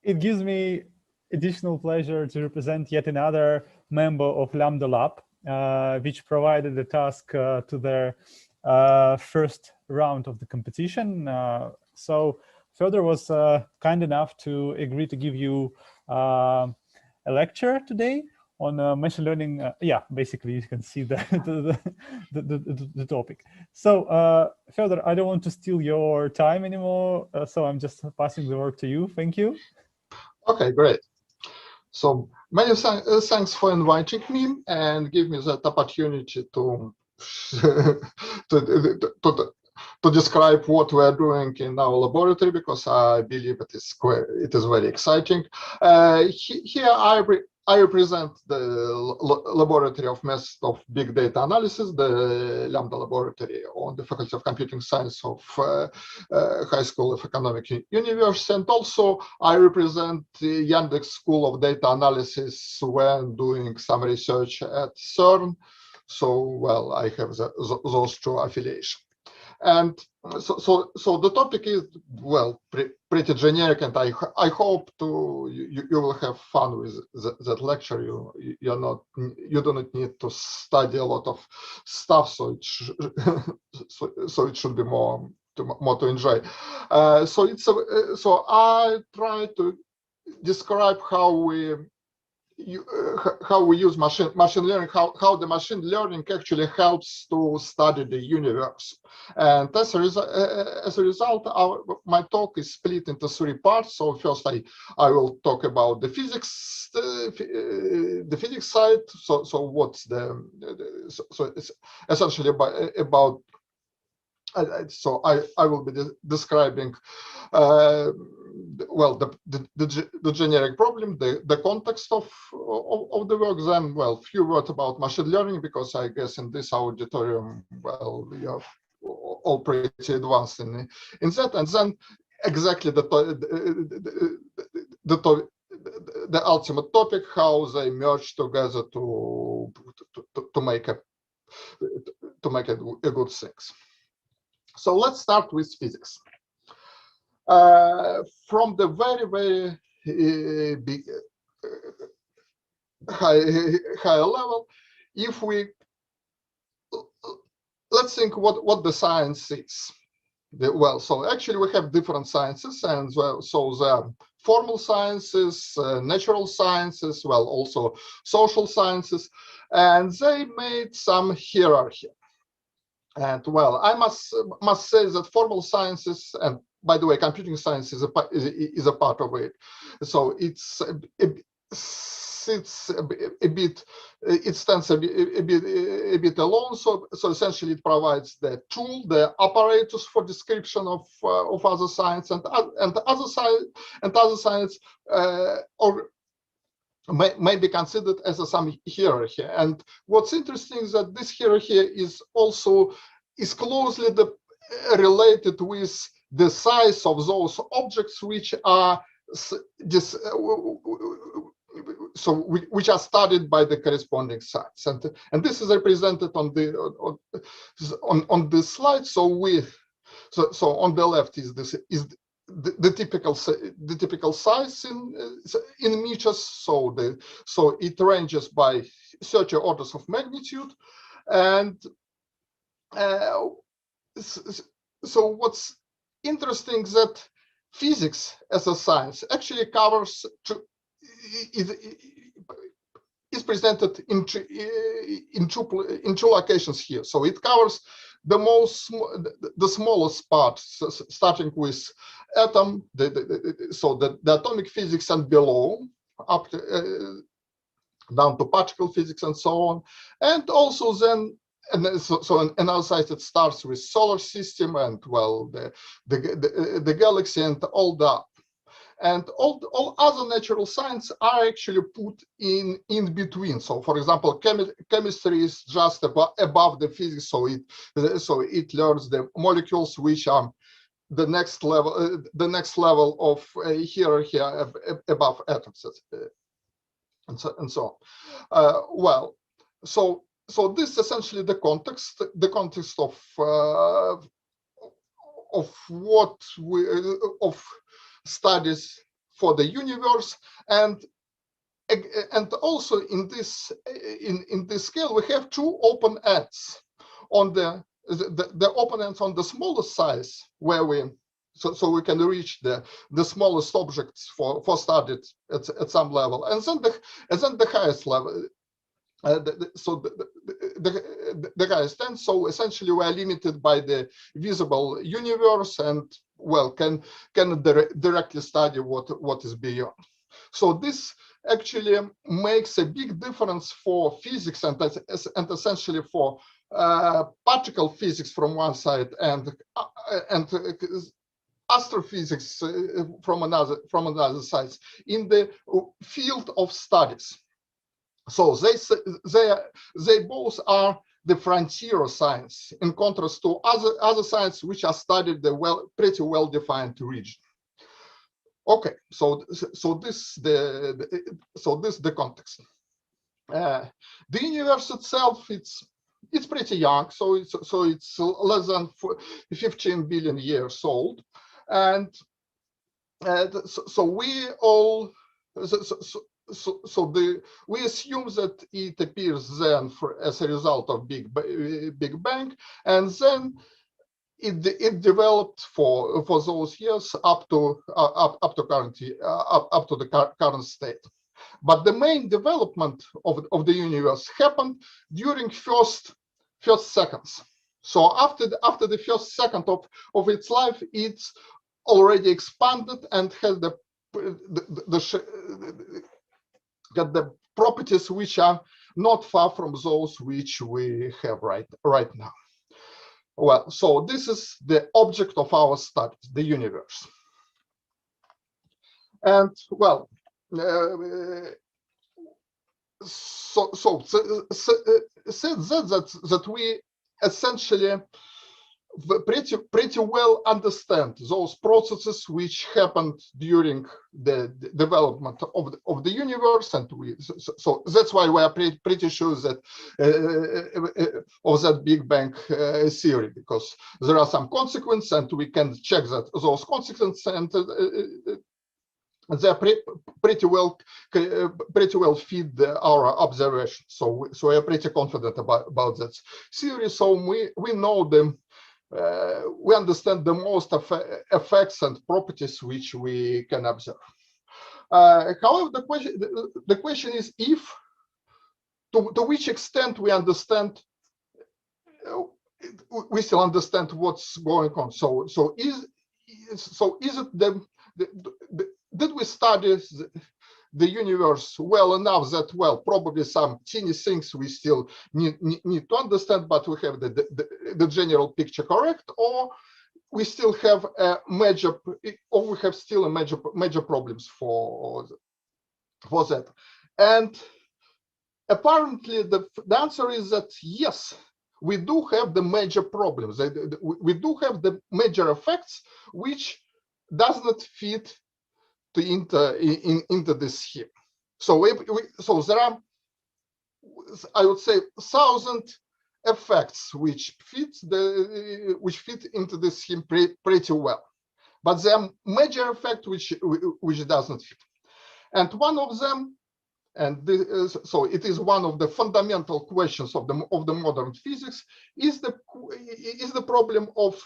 it gives me additional pleasure to represent yet another member of LAMBDA Lab, which provided the task to their first round of the competition. So Fedor was kind enough to agree to give you a lecture today on machine learning. Yeah, basically you can see the topic. So Fedor, I don't want to steal your time anymore, so I'm just passing the word to you. Thank you. Okay, great. So many thanks for inviting me and give me that opportunity to to describe what we are doing in our laboratory, because I believe it is very exciting. Here I represent the laboratory of methods of big data analysis, the LAMBDA laboratory on the Faculty of Computing Science of High School of Economic University, and also I represent the Yandex School of Data Analysis when doing some research at CERN. So, well, I have those two affiliations. And so the topic is, well, pretty generic, and I hope you will have fun with that lecture. You do not need to study a lot of stuff, so it should be more to enjoy. So I try to describe how we use machine learning, how the machine learning actually helps to study the universe. And as a result, my talk is split into three parts. So first, I will talk about the physics, the physics side. So what's so it's essentially about. So I will be describing, well, the generic problem, the context of the work. Then, well, few words about machine learning, because I guess in this auditorium, well, we are all pretty advanced in that. And then exactly the ultimate topic, how they merge together to make a good things. So let's start with physics. From the very big high level, if we let's think what the science is. Well, so actually we have different sciences, and so there are formal sciences, natural sciences, well, also social sciences, and they made some hierarchy. And well, I must say that formal sciences, and by the way, computing science is a part of it. So it stands a bit alone. So essentially, it provides the tool, the apparatus for description of other science and other science, or may be considered as some hierarchy. And what's interesting is that this hierarchy is closely related with the size of those objects which are which are studied by the corresponding sites. And this is represented on this slide. So on the left is the typical size in meters. So it ranges by 30 orders of magnitude. And so what's interesting is that physics as a science actually covers is presented in two locations here. So it covers the smallest part, starting with atom, the atomic physics and below, up to, down to particle physics and so on, and also then. And so on another side, it starts with solar system and, well, the galaxy and all that. And all other natural science are actually put in between. So, for example, chemistry is just above the physics, so it learns the molecules, which are the next level of hierarchy above atoms, and so on. Well, so this is essentially the context of what of studies for the universe, and also in this scale we have two open ends on the open ends on the smallest size, where we we can reach the smallest objects for studied at some level, and then the highest level, the highest end. So essentially we are limited by the visible universe, and well, can directly study what is beyond. So this actually makes a big difference for physics and essentially for particle physics from one side, and astrophysics from another side in the field of studies. So they both are the frontier of science, in contrast to other science which are studied the pretty well defined region. Okay, so this the context. The universe itself, it's pretty young, so it's less than 15 billion years old, and so we all we assume that it appears then as a result of Big Bang, and then it developed for those years up to the current state. But the main development of the universe happened during first seconds. So after the first second of its life, it's already expanded and has the properties which are not far from those which we have right now. Well, so this is the object of our study, the universe. And well, said that we essentially pretty well understand those processes which happened during the development of the universe, and so that's why we are pretty sure that of that Big Bang theory, because there are some consequences, and we can check that those consequences, and they're pretty well fit our observation. So we are pretty confident about that theory. So we know them. We understand the most effects and properties which we can observe. However, the question is to which extent we understand, we still understand what's going on. So is it did we study the universe well enough that, well, probably some teeny things we still need to understand, but we have the general picture correct, or we still have major problems for that? And apparently the answer is that yes, we do have the major problems. We do have the major effects which does not fit into this scheme. So so there are, I would say, 1,000 effects which fit into this scheme pretty well, but there are major effect which doesn't fit. And one of them, and so it is one of the fundamental questions of the modern physics, is the problem of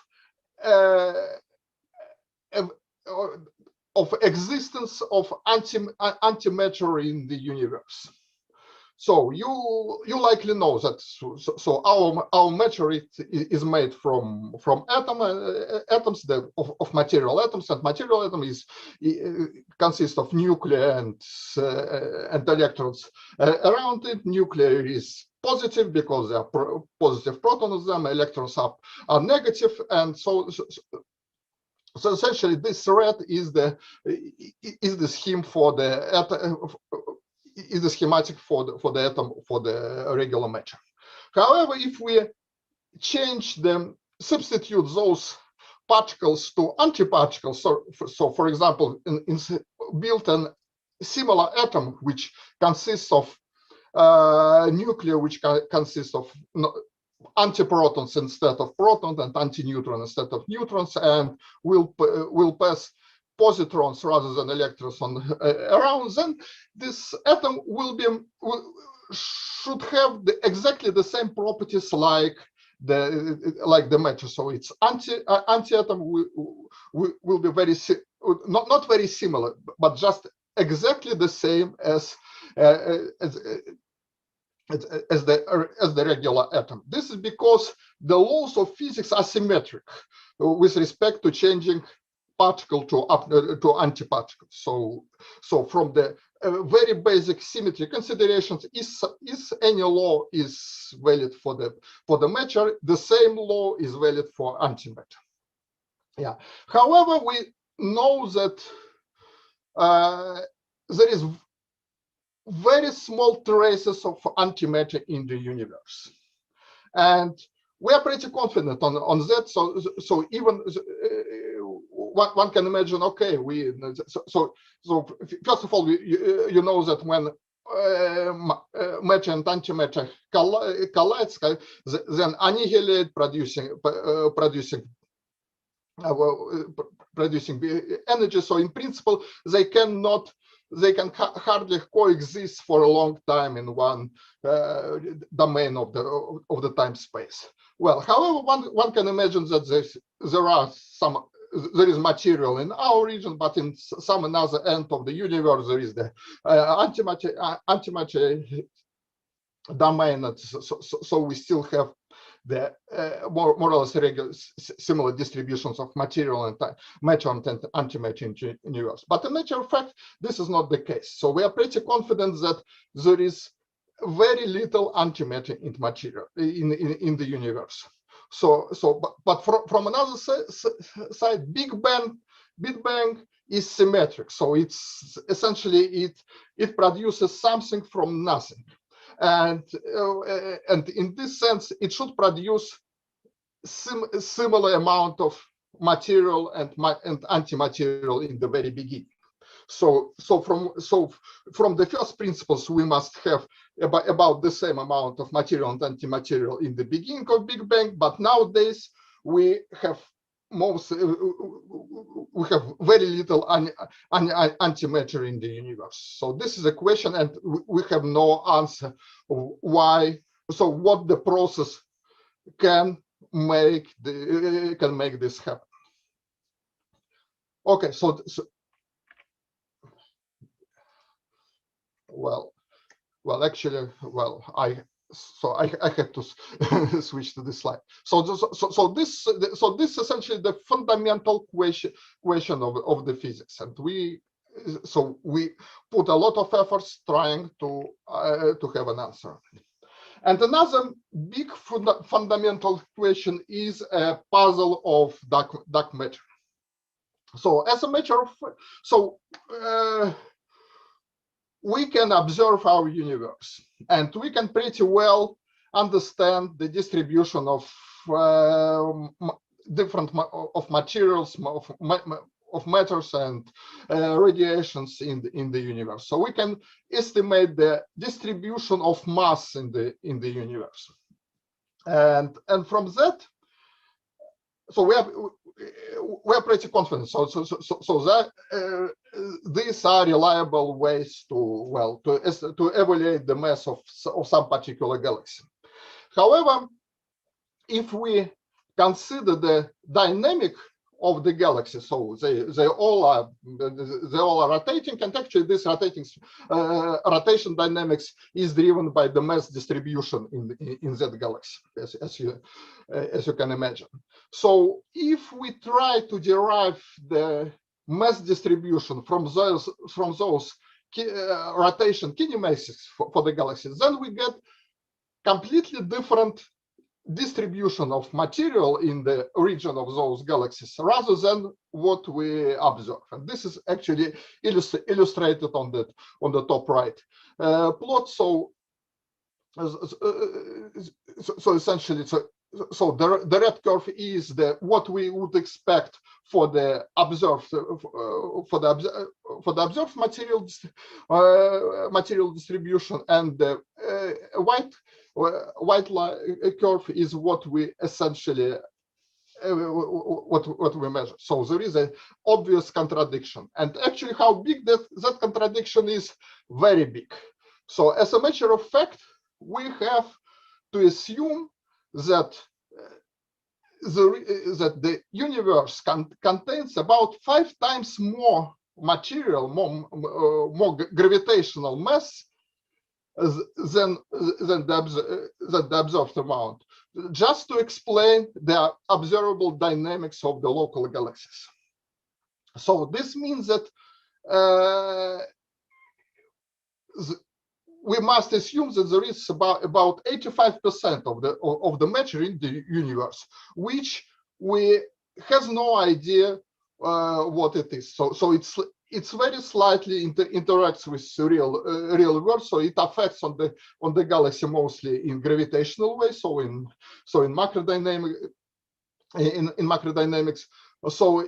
existence of antimatter in the universe. So you likely know that. So our matter is made from atoms of material atoms, and material atom consists of nuclei and electrons around it. Nuclei is positive because there are positive protons in them. Electrons are negative, and so essentially this red is the scheme for the schematic for the atom, for the regular matter. However, if we substitute those particles to antiparticles, so for example, build a similar atom which consists of nuclei which consists of antiprotons instead of protons and antineutrons instead of neutrons, and will pass positrons rather than electrons around, then this atom should have exactly the same properties like the matter. So its anti-atom will be not very similar, but just exactly the same as the regular atom. This is because the laws of physics are symmetric with respect to changing particle to antiparticle. So from the very basic symmetry considerations, is any law is valid for the matter, the same law is valid for antimatter. Yeah. However, we know that there is very small traces of antimatter in the universe, and we are pretty confident on that. So even one can imagine, okay, so first of all, you know that when matter and antimatter collides, then annihilate, producing energy. So in principle, they can hardly coexist for a long time in one domain of the time space. Well, however, one can imagine that there is material in our region, but in some another end of the universe there is the antimatter domain. So we still have the more or less regular similar distributions of material and matter and antimatter in the universe. But in matter of fact, this is not the case. So we are pretty confident that there is very little antimatter in material in the universe. But from another side, Big Bang is symmetric. So it's essentially it produces something from nothing. And in this sense, it should produce similar amount of material and antimaterial in the very beginning. So from the first principles, we must have about the same amount of material and antimaterial in the beginning of Big Bang. But nowadays we have very little antimatter in the universe. So this is a question, and we have no answer why. So what the process can make this happen? Okay, so actually, I had to switch to this slide. So this essentially the fundamental question of the physics, and we put a lot of efforts trying to have an answer. And another big fundamental question is a puzzle of dark matter. So as a matter of we can observe our universe, and we can pretty well understand the distribution of different materials, of matters and radiations in the universe. So we can estimate the distribution of mass in the universe, and from that, so we are pretty confident. So that these are reliable ways to evaluate the mass of some particular galaxy. However, if we consider the dynamic of the galaxy, so they all are rotating, and actually this rotation dynamics is driven by the mass distribution in that galaxy, as you can imagine. So if we try to derive the mass distribution from those rotation kinematics for the galaxies, then we get completely different distribution of material in the region of those galaxies rather than what we observe. And this is actually illustrated on the top right plot. So essentially, so the red curve is what we would expect for the observed material distribution, and the white curve is what we essentially what we measure. So there is an obvious contradiction, and actually how big that contradiction is, very big. So as a matter of fact, we have to assume that the universe contains about 5 times more material, more gravitational mass than the observed amount, just to explain the observable dynamics of the local galaxies. So this means that we must assume that there is about 85% of the matter in the universe, which we has no idea what it is. So it's very slightly interacts with real world. So it affects on the galaxy mostly in gravitational ways. So in macrodynamics. So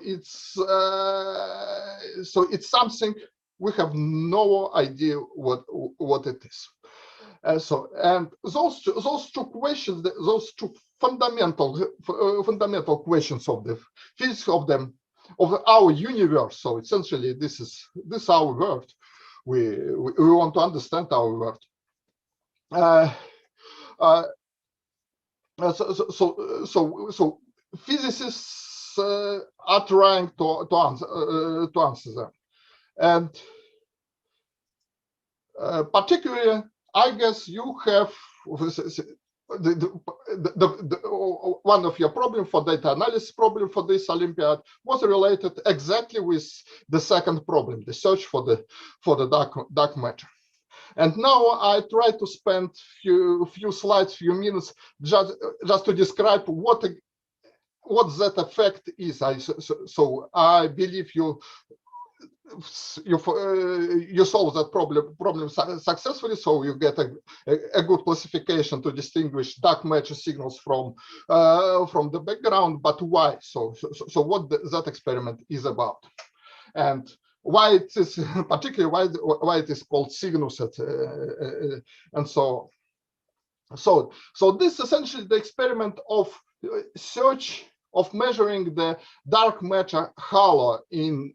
it's something we have no idea what it is. And those two questions, those two fundamental questions of the physics of our universe. So essentially, this is our world. We want to understand our world. So physicists are trying to answer them, and particularly, I guess you have one of your problem for data analysis problem for this Olympiad was related exactly with the second problem, the search for the dark matter. And now I try to spend few slides, few minutes just to describe what that effect is. So I believe you solve that problem successfully, so you get a good classification to distinguish dark matter signals from the background. But why? So what that experiment is about, and why it is particularly why it is called Cygnus, and so this is essentially the experiment of search of measuring the dark matter halo in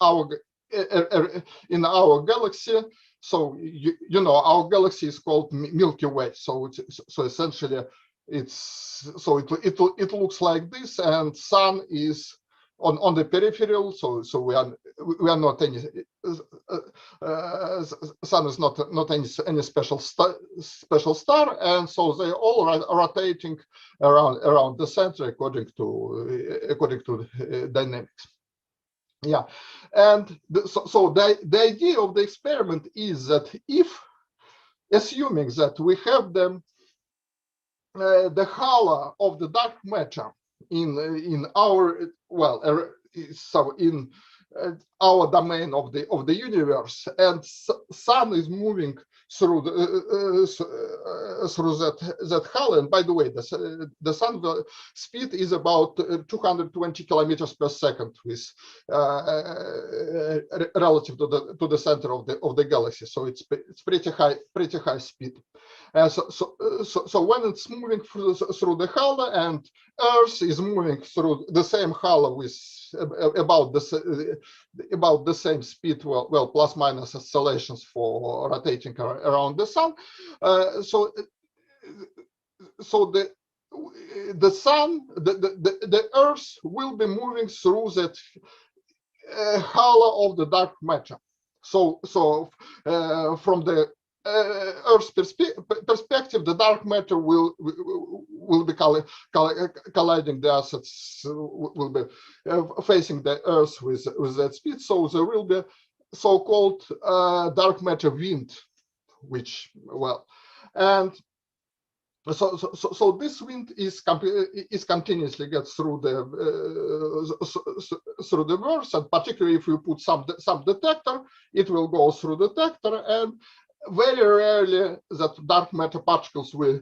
our galaxy. So you know our galaxy is called Milky Way. So essentially it looks like this, and Sun is on the peripheral. So we are not any Sun is not any special star, and so they all are rotating around the center according to dynamics. Yeah, and the idea of the experiment is that if, assuming that we have the halo of the dark matter in our our domain of the universe, and Sun is moving through that halo. And by the way, the Sun speed is about 220 kilometers per second, with relative to the center of the galaxy. So it's pretty high speed. So when it's moving through the halo, and Earth is moving through the same halo with about the same speed, well plus minus oscillations for rotating around the Sun. So the Sun, the Earth will be moving through that halo of the dark matter. So from the Earth's perspective, the dark matter will be colliding the assets, will be facing the Earth with that speed. So there will be so-called dark matter wind, which and so this wind is continuously gets through the verse, and particularly if you put some detector, it will go through the detector, and very rarely that dark matter particles will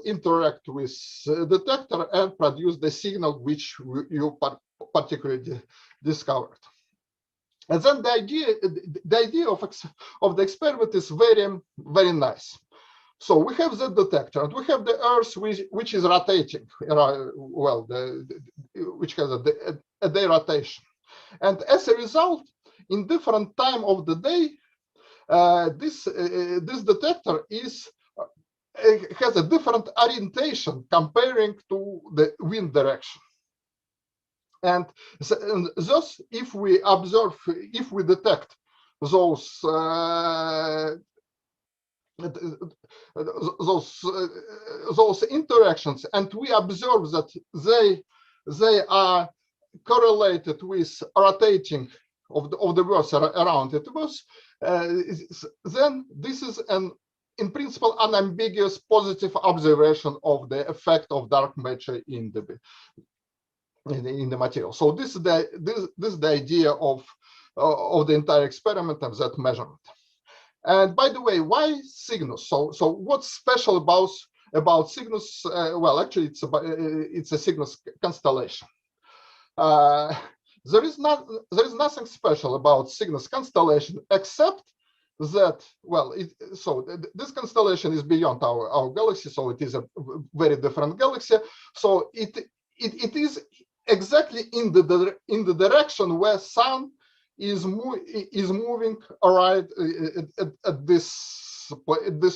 interact with the detector and produce the signal which you particularly discovered. And then the idea of the experiment is very, very nice. So we have the detector, and we have the Earth, which is rotating, well, which has a day rotation. And as a result, in different time of the day, this detector has a different orientation comparing to the wind direction. And thus, if we observe, if we detect those interactions, and we observe that they are correlated with rotating of the Earth around it, then this is in principle unambiguous positive observation of the effect of dark matter in the material. So this is the idea of the entire experiment and that measurement. And by the way, why Cygnus? So what's special about Cygnus? Well, actually, it's a Cygnus constellation. There is nothing special about Cygnus constellation except that, well, this constellation is beyond our galaxy, so it is a very different galaxy. So it is exactly in the direction where Sun is moving right at this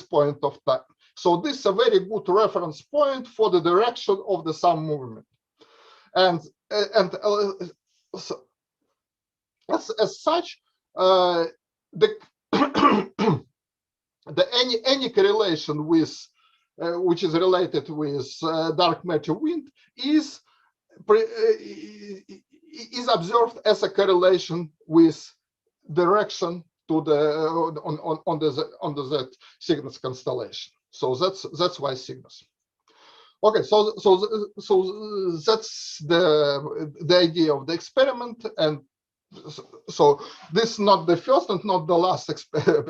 point of time. So this is a very good reference point for the direction of the Sun movement. And so, as such, any correlation with which is related with dark matter wind is observed as a correlation with direction to the on the Cygnus constellation. So that's why Cygnus. Okay, so that's the idea of the experiment, and so this is not the first and not the last,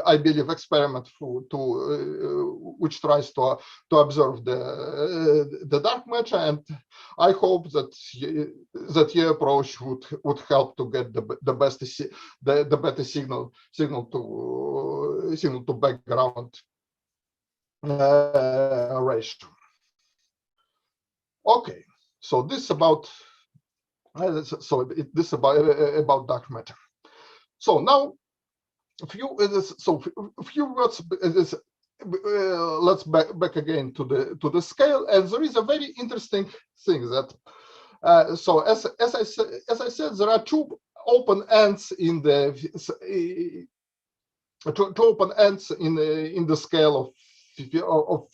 I believe, experiment which tries to observe the dark matter, and I hope that your approach would help to get the better signal to background ratio. Okay, so this about dark matter. So now a few words. Let's back again to the scale, and there is a very interesting thing that so as I said, there are two open ends in the scale of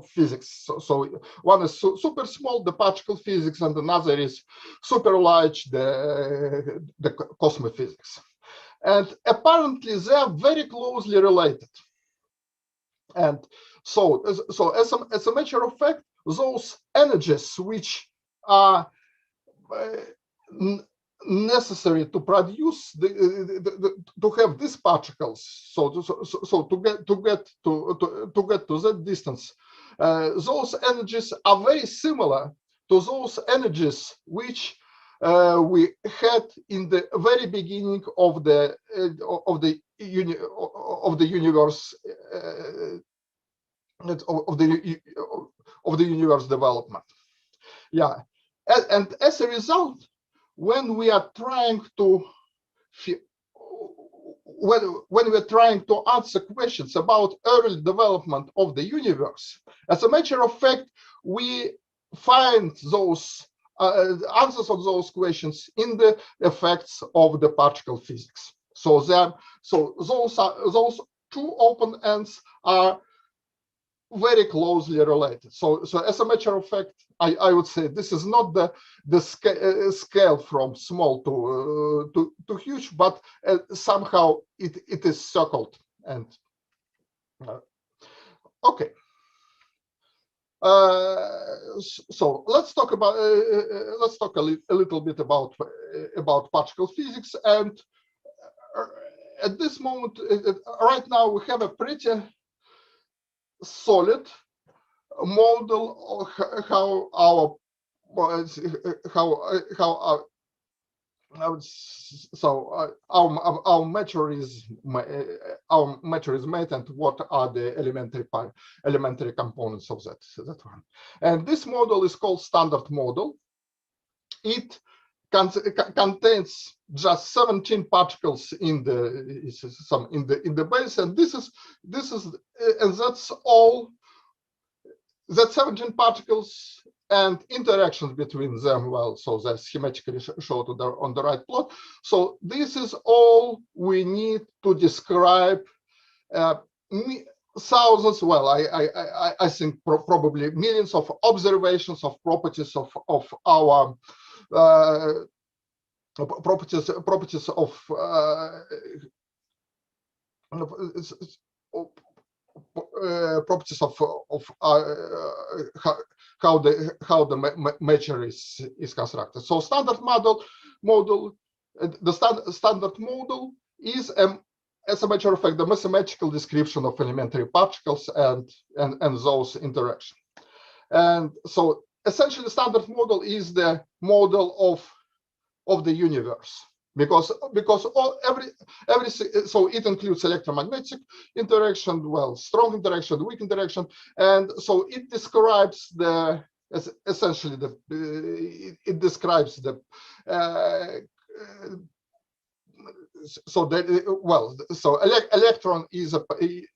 physics. So one is super small, the particle physics, and another is super large, the cosmic physics. And apparently they are very closely related. And so as a matter of fact, those energies which are necessary to produce to have these particles, so to get to that distance, those energies are very similar to those energies which we had in the very beginning of the universe, of the universe development. Yeah, and as a result, when we are trying to answer questions about early development of the universe, as a matter of fact, we find those answers of those questions in the effects of the particle physics. So those two open ends are very closely related. So as a matter of fact, I would say this is not the scale from small to huge, but somehow it is circled. And okay. So let's talk a little bit about particle physics. And at this moment, right now, we have a pretty solid model of how our measure is made, and what are the elementary components of that one. And this model is called standard model. It contains just 17 particles in the base, and and that's all. That 17 particles and interactions between them, well, so that's schematically showed on the right plot. So this is all we need to describe thousands, well, I think probably millions of observations of properties of our properties of properties of how the measure is constructed. So standard model, the standard model is as a matter of fact the mathematical description of elementary particles and those interactions. And so essentially standard model is the model of the universe, because everything, so it includes electromagnetic interaction, well, strong interaction, weak interaction, and so it describes essentially it describes the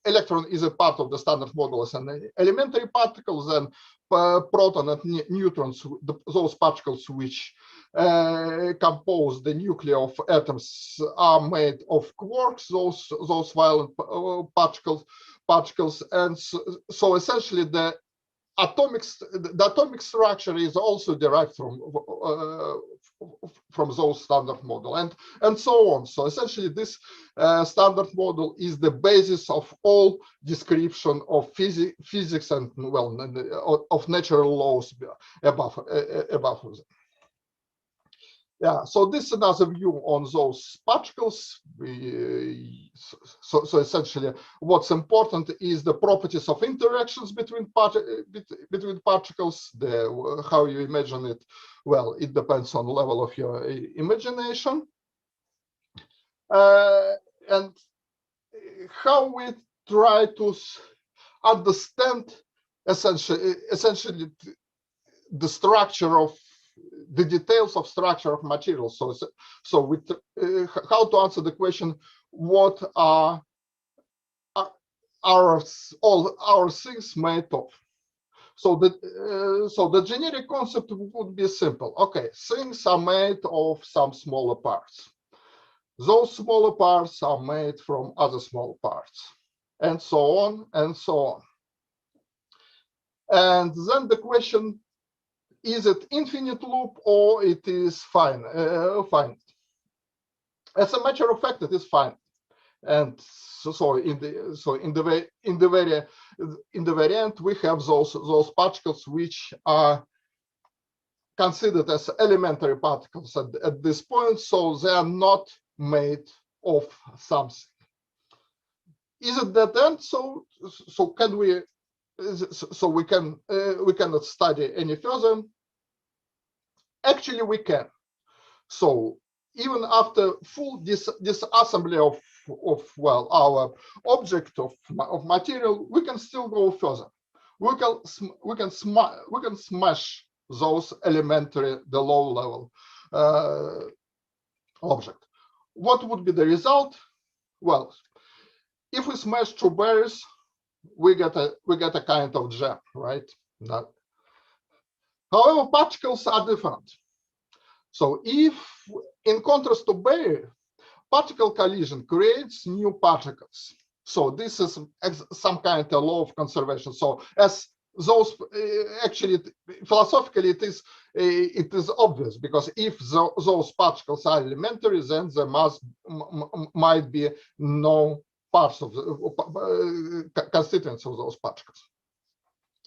electron is a part of the standard model as an elementary particles, and proton and neutrons, those particles which compose the nuclei of atoms, are made of quarks, those violent particles, and so essentially the atomic structure is also derived from those standard model, and so on. So essentially this standard model is the basis of all description of physics and, well, of natural laws above them. Yeah, so this is another view on those particles. So essentially, what's important is the properties of interactions between particles. How you imagine it, well, it depends on the level of your imagination, and how we try to understand essentially the structure of the details of structure of materials. So with how to answer the question, what are all our things made of? So the generic concept would be simple. Okay, things are made of some smaller parts. Those smaller parts are made from other small parts, and so on and so on. And then the question, is it infinite loop or it is finite? As a matter of fact, it is finite. And so in the very end, we have those particles which are considered as elementary particles at this point, so they are not made of something. Is it that end? So can we? So we cannot study any further. Actually, we can. So even after full disassembly of well, our object of material, we can still go further. We can smash those elementary, the low level object. What would be the result? Well, if we smash two berries, we get a kind of gem, right? However, particles are different. So if, in contrast to berry, particle collision creates new particles. So this is some kind of law of conservation. So as those actually philosophically it is obvious, because if those particles are elementary, then there might be no parts of the constituents of those particles.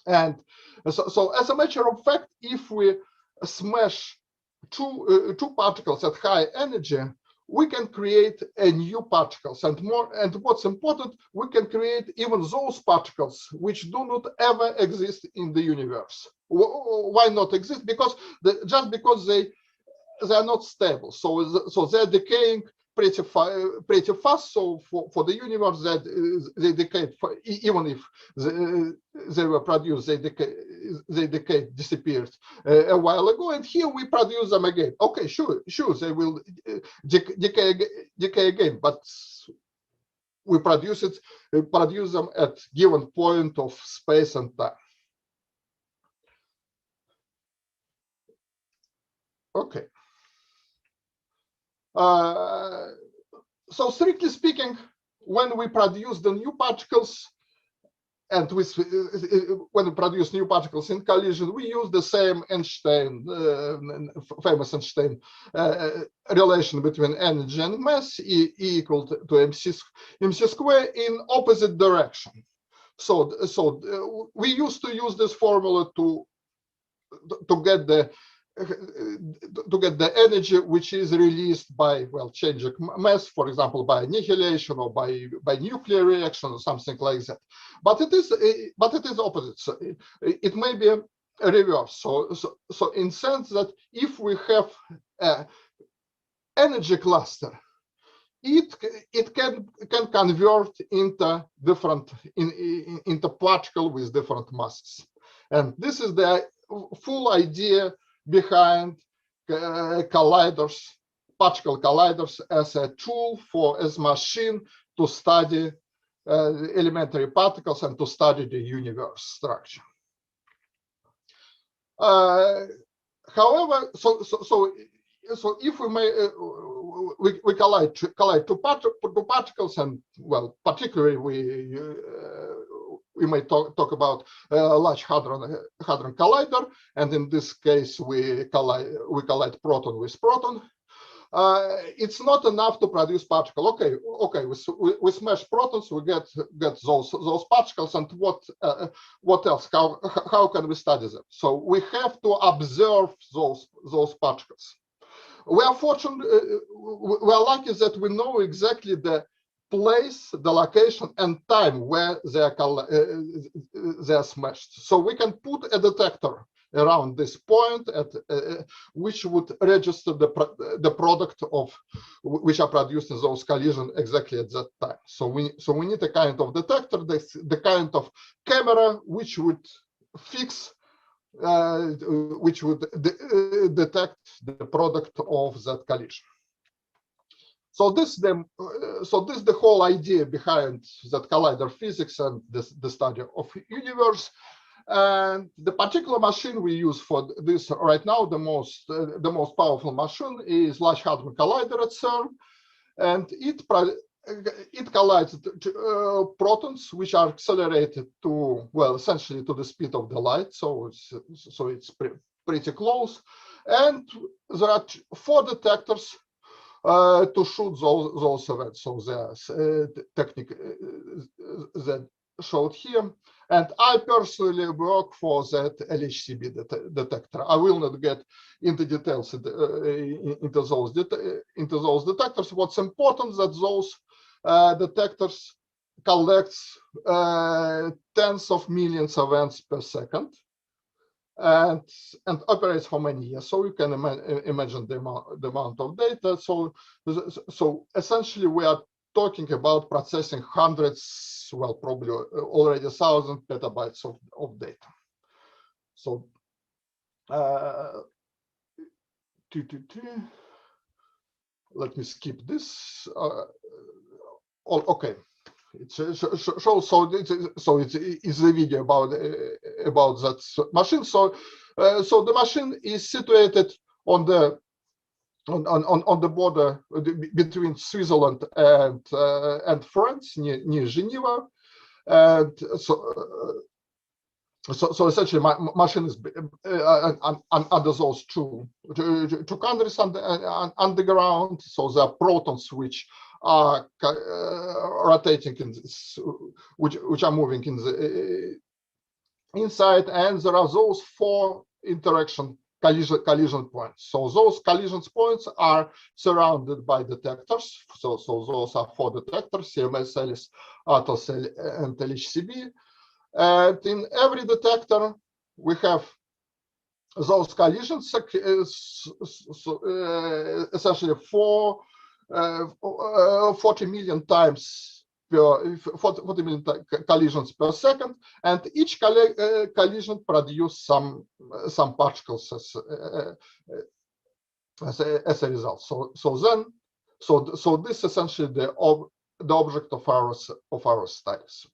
And so as a matter of fact, if we smash two particles at high energy, we can create a new particles, and what's important, we can create even those particles which do not ever exist in the universe. Why not exist? Because just because they stable. So they're decaying pretty fast. So for the universe, they decay even if they were produced, they disappeared a while ago. And here we produce them again. Okay, sure, they will decay again, but we produce them at given point of space and time. Okay. So strictly speaking, when we produce the new particles, and when we produce new particles in collision, we use the same Einstein, famous Einstein relation between energy and mass, E equal to mc square in opposite direction. So we used to use this formula to get the energy which is released by, well, changing mass, for example, by annihilation or by nuclear reaction or something like that. But it is opposite. So it may be a reverse. So in sense that if we have an energy cluster, it can convert into different into particle with different masses, and this is the full idea behind colliders, particle colliders, as a tool as machine to study elementary particles and to study the universe structure. However, so if we may we collide two particles, and well, particularly we may talk about Large Hadron Collider, and in this case we collide proton with proton. It's not enough to produce particle. Okay, we smash protons, we get those particles, and what else? How can we study them? So we have to observe those particles. We are fortunate. We are lucky that we know exactly the place, the location, and time where they are smashed. So we can put a detector around this point which would register the product of which are produced in those collisions exactly at that time. So we need a kind of detector, the kind of camera which would fix, which would detect the product of that collision. So this the whole idea behind that collider physics and the study of universe. And the particular machine we use for this right now, the most powerful machine, is Large Hadron Collider at CERN, and it collides protons which are accelerated to, well, essentially to the speed of the light. So it's pretty close, and there are 4 detectors to shoot those events. So there's a technique that showed here, and I personally work for that LHCb detector. I will not get into details into those detectors. What's important that those detectors collects tens of millions of events per second, and operates for many years. So you can imagine the amount of data. So essentially we are talking about processing hundreds, well, probably already 1,000 petabytes of data. So let me skip this. Okay. It shows so it's the video about that machine. So the machine is situated on the border between Switzerland and France, near Geneva, and so essentially my machine is under those two countries underground. So there are protons which are rotating in this, which are moving in the inside, and there are those 4 collision points. So those collision points are surrounded by detectors. So those are 4 detectors: CMS, ALICE, ATOS, and LHCb. And in every detector we have those collisions essentially 40 million times per 40 million collisions per second, and each collision produce some particles as a result. So this is essentially the object of our studies.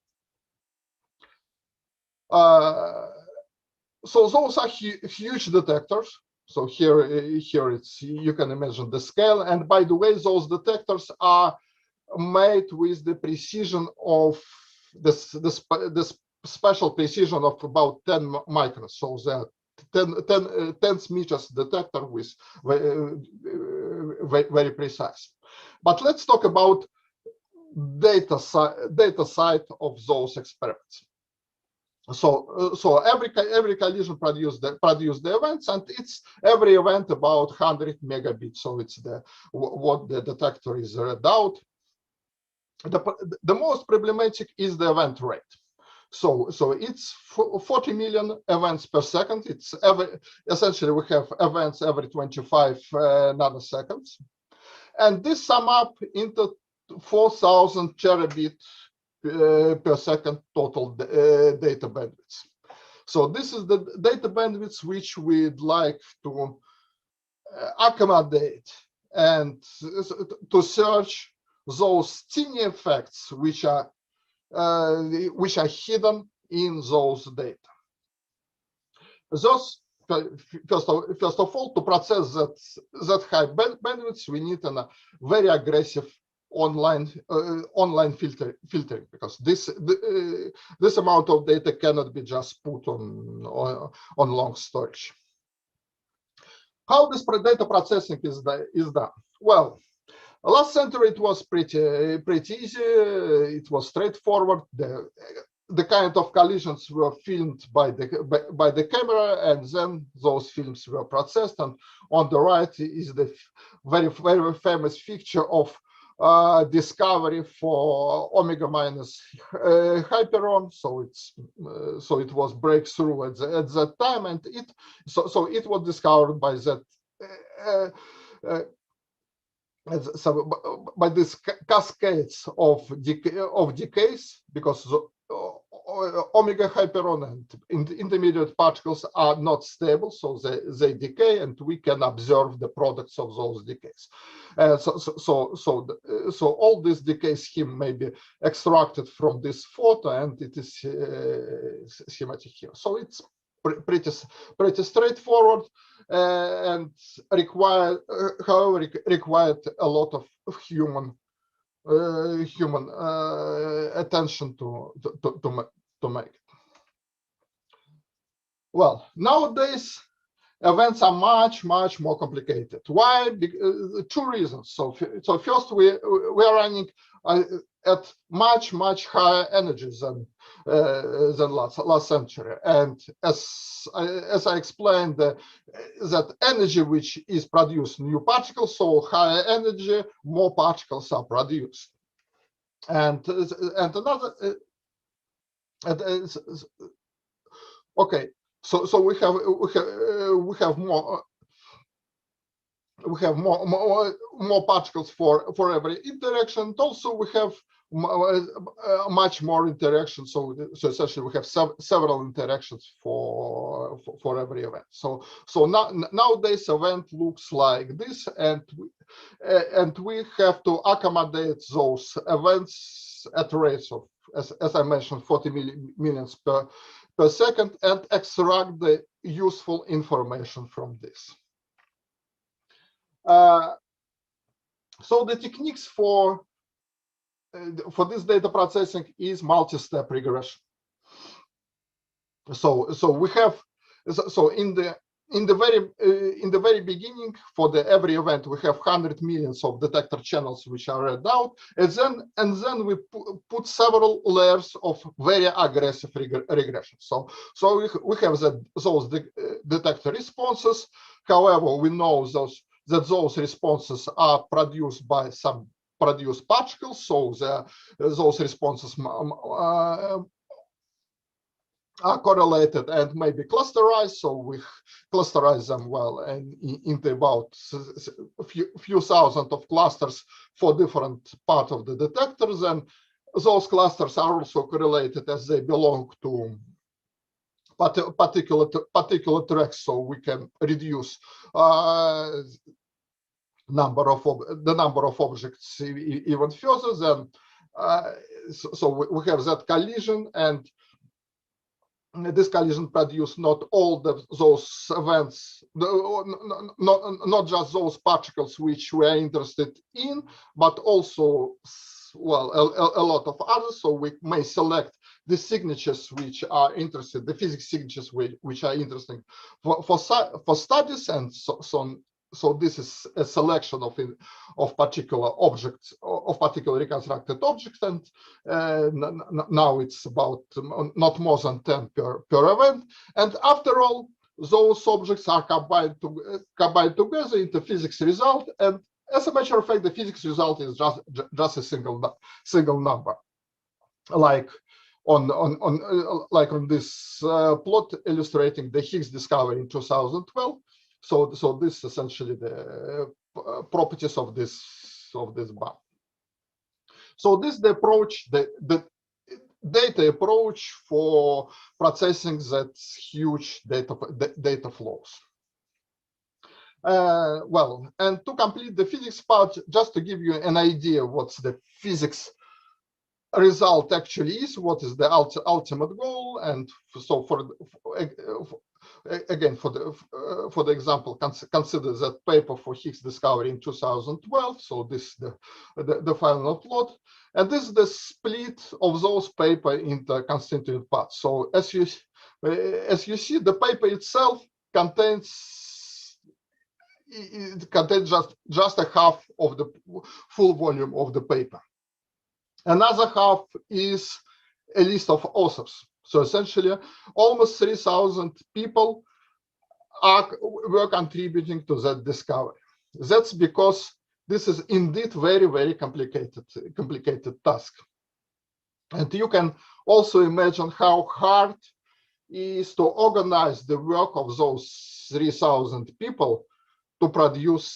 So those are huge detectors. So here it's, you can imagine the scale. And by the way, those detectors are made with the precision of the special precision of about 10 microns. So they're 10 meters detector with very precise. But let's talk about data side of those experiments. So every collision produce the events, and it's every event about 100 megabits. So it's what the detector is read out. The most problematic is the event rate. So it's 40 million events per second. It's essentially we have events every 25 nanoseconds, and this sum up into 4,000 terabit per second total data bandwidth. So this is the data bandwidth which we'd like to accommodate and to search those teeny effects which are hidden in those data. Those, first of all, to process that high bandwidth, we need a very aggressive online filtering, because this amount of data cannot be just put on long storage. How this data processing is done? Well, last century it was pretty easy. It was straightforward. The kind of collisions were filmed by the camera, and then those films were processed. And on the right is the very famous picture of discovery for omega minus hyperon. So it was breakthrough at that time, and it was discovered by that by these cascades of decays, because omega hyperon and intermediate particles are not stable, so they decay, and we can observe the products of those decays. So all this decay scheme may be extracted from this photo, and it is schematic here. So it's pretty straightforward, and however, required a lot of human attention to make it. Well, nowadays events are much more complicated. Why? Two reasons. So first, we are running at much higher energies than last century, and as I explained, that energy which is produced new particles, so higher energy, more particles are produced, and another. Okay, so we have more particles for every interaction. Also, we have much more interactions. So essentially, we have several interactions for every event. So nowadays, event looks like this, and we have to accommodate those events at rates of, as I mentioned, 40 millions per second, and extract the useful information from this. So the techniques for this data processing is multi-step regression. So we have in the very beginning, for every event, we have 100 millions of detector channels which are read out, and then we put several layers of very aggressive regression. So we have those detector responses. However, we know that those responses are produced by some produced particles. So those responses are correlated and maybe clusterized. So we clusterize them well and into about a few thousand of clusters for different parts of the detectors. And those clusters are also correlated as they belong to particular tracks, so we can reduce the number of objects even further. Then so we have that collision, and this collision produce not all those events, not just those particles which we are interested in, but also, well, a lot of others. So we may select the signatures which are interested, the physics signatures which are interesting for studies, and so this is a selection of particular objects, of particular reconstructed objects, and now it's about not more than 10 per event. And after all, those objects are combined together into physics result. And as a matter of fact, the physics result is just a single number, like on this plot illustrating the Higgs discovery in 2012. So this is essentially the properties of this bar. So this is the approach, the data approach for processing that huge data flows. Well, and to complete the physics part, just to give you an idea what's the physics result actually is, what is the ultimate goal. And so again, for the example, consider that paper for Higgs discovery in 2012. So this is the final plot, and this is the split of those paper into constituent parts. So as you see, the paper itself contains just a half of the full volume of the paper. Another half is a list of authors. So essentially, almost 3,000 people were contributing to that discovery. That's because this is indeed very, very complicated task. And you can also imagine how hard it is to organize the work of those 3,000 people to produce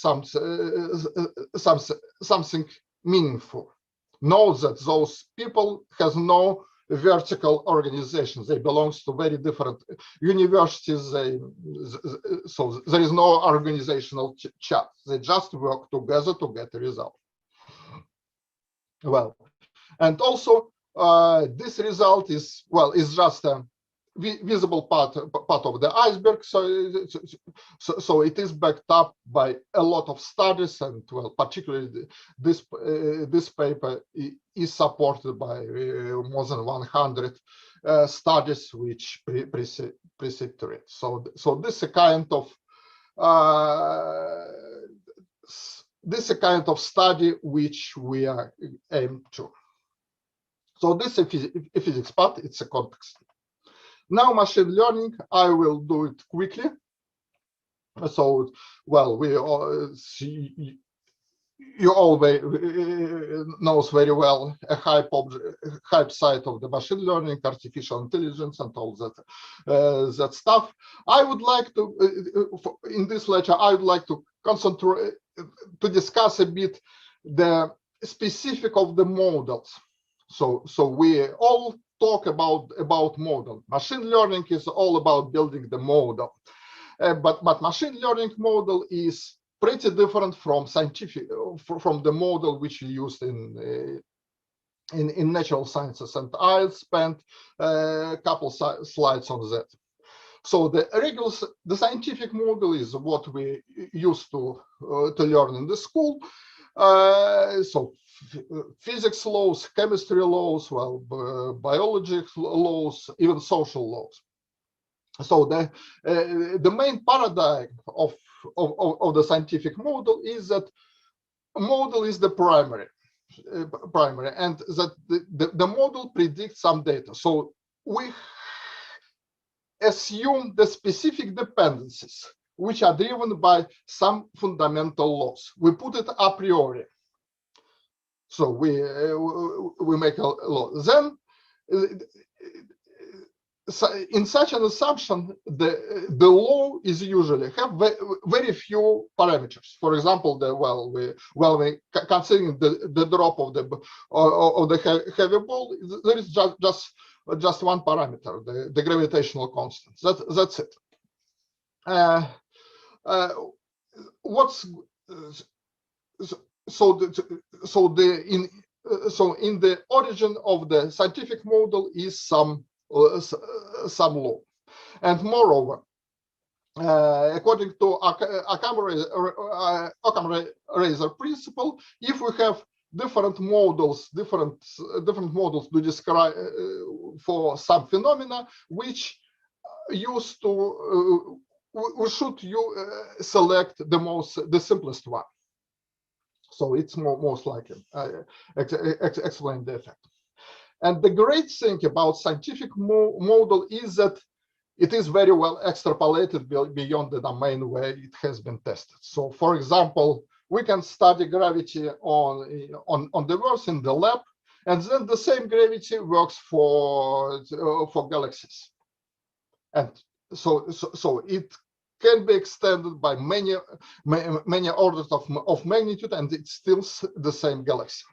something meaningful. Note that those people has no vertical organizations. They belong to very different universities. So there is no organizational chart. They just work together to get a result. Well, and also this result is, well, is just a visible part of the iceberg. So it is backed up by a lot of studies, and well, particularly this paper is supported by more than 100 studies which precede to it. So this is a kind of study which we are aimed to. So this is a physics part. It's a context. Now machine learning, I will do it quickly. So, well, you all knows very well a hype side of the machine learning, artificial intelligence, and all that stuff. I would like to, in this lecture, I would like to concentrate to discuss a bit the specific of the models. So we all talk about model. Machine learning is all about building the model, but machine learning model is pretty different from the model which we used in natural sciences, and I'll spend a couple slides on that. So the scientific model is what we used to learn in the school. So physics laws, chemistry laws, well, biology laws, even social laws. So the main paradigm of the scientific model is that a model is the primary, and that the model predicts some data. So we assume the specific dependencies which are driven by some fundamental laws. We put it a priori. So we make a law. Then so in such an assumption, the law is usually have very few parameters. For example, we considering the drop of the heavy ball, there is just one parameter, the gravitational constant. That's it. What's so in the origin of the scientific model is some law, and moreover, according to Occam-Razor principle, if we have different models to describe for some phenomena, which used to we should select the simplest one. So it's most likely explain the effect. And the great thing about scientific model is that it is very well extrapolated beyond the domain where it has been tested. So, for example, we can study gravity on the Earth in the lab, and then the same gravity works for galaxies. And so it can be extended by many orders of magnitude, and it's still the same galaxy.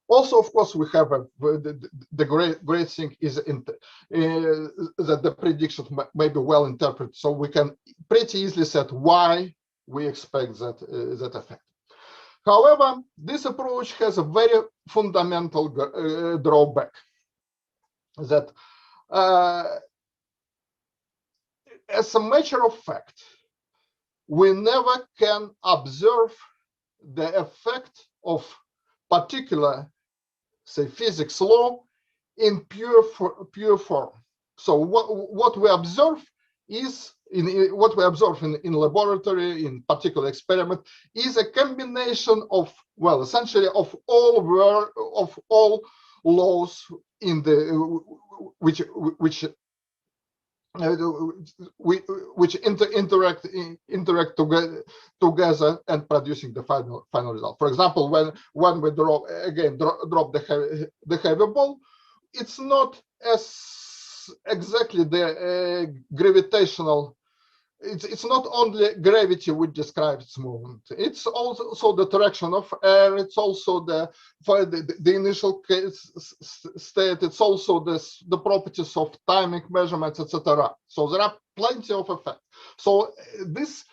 Also, of course, we have the great thing is that the predictions may be well interpreted, so we can pretty easily set why we expect that effect. However, this approach has a very fundamental drawback, that as a matter of fact, we never can observe the effect of particular, say, physics law in pure form. So what we observe is what we observe in laboratory, in particular experiment, is a combination of, well, essentially of all laws in the which interact together and producing the final result. For example, when we drop the heavy ball, it's not as exactly the gravitational. It's not only gravity which describes its movement. It's also the direction of air. It's also the initial state. It's also the properties of timing measurements, etc. So there are plenty of effects. So this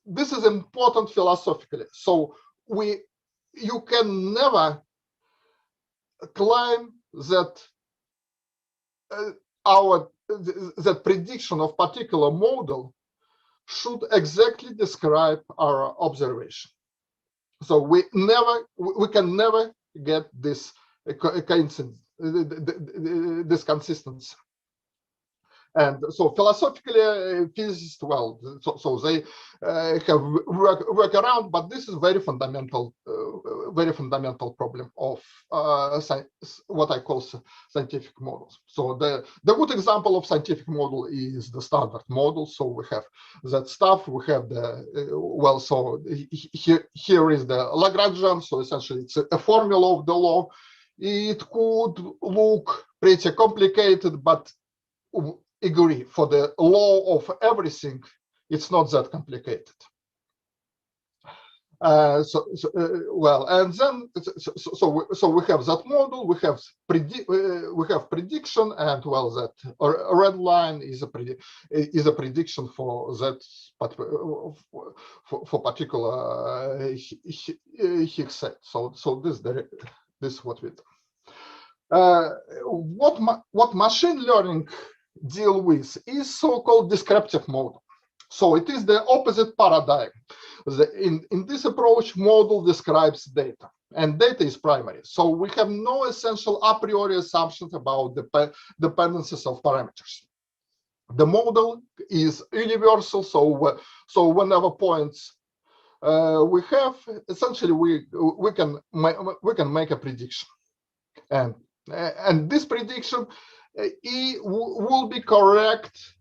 is important philosophically. So you can never claim that the prediction of particular model should exactly describe our observation. So we can never get this coincidence, this consistency. And so philosophically, physicists, well, so they have work around, but this is very fundamental problem of what I call scientific models. So the good example of scientific model is the standard model. So we have that stuff. We have the so here is the Lagrangian. So essentially, it's a formula of the law. It could look pretty complicated, but agree for the law of everything, it's not that complicated. And then so we have that model, we have prediction, and well, that red line is a prediction for that, but for particular Higgs set. So this is what we do. What machine learning deal with is so-called descriptive model. So it is the opposite paradigm. In this approach, model describes data, and data is primary. So we have no essential a priori assumptions about the dependencies of parameters. The model is universal. So whenever points we have, essentially we can make a prediction, and this prediction it will be correct.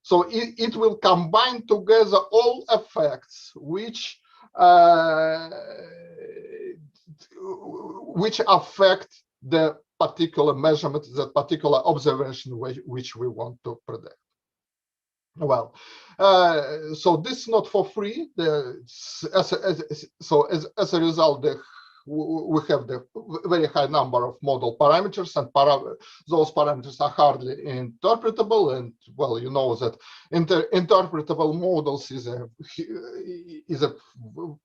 So it will combine together all effects which affect the particular measurement, that particular observation which we want to predict. Well, so this is not for free. As a result, we have the very high number of model parameters, and those parameters are hardly interpretable. And well, you know that interpretable models is a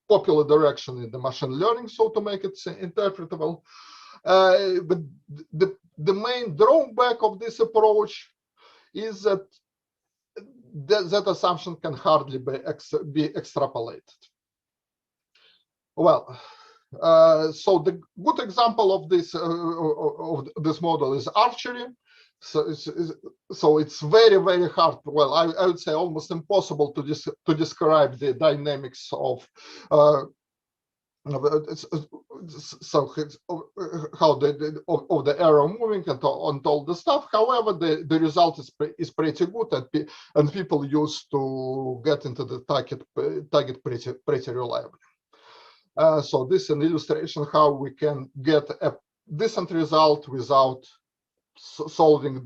popular direction in the machine learning, so to make it interpretable. But the main drawback of this approach is that that assumption can hardly be extrapolated. Well, so the good example of this model is Archery. So it's very, very hard. Well, I would say almost impossible to describe the dynamics of how the arrow moving and all the stuff. However, the result is pretty good, and people used to get into the target pretty reliably. So this is an illustration how we can get a decent result without solving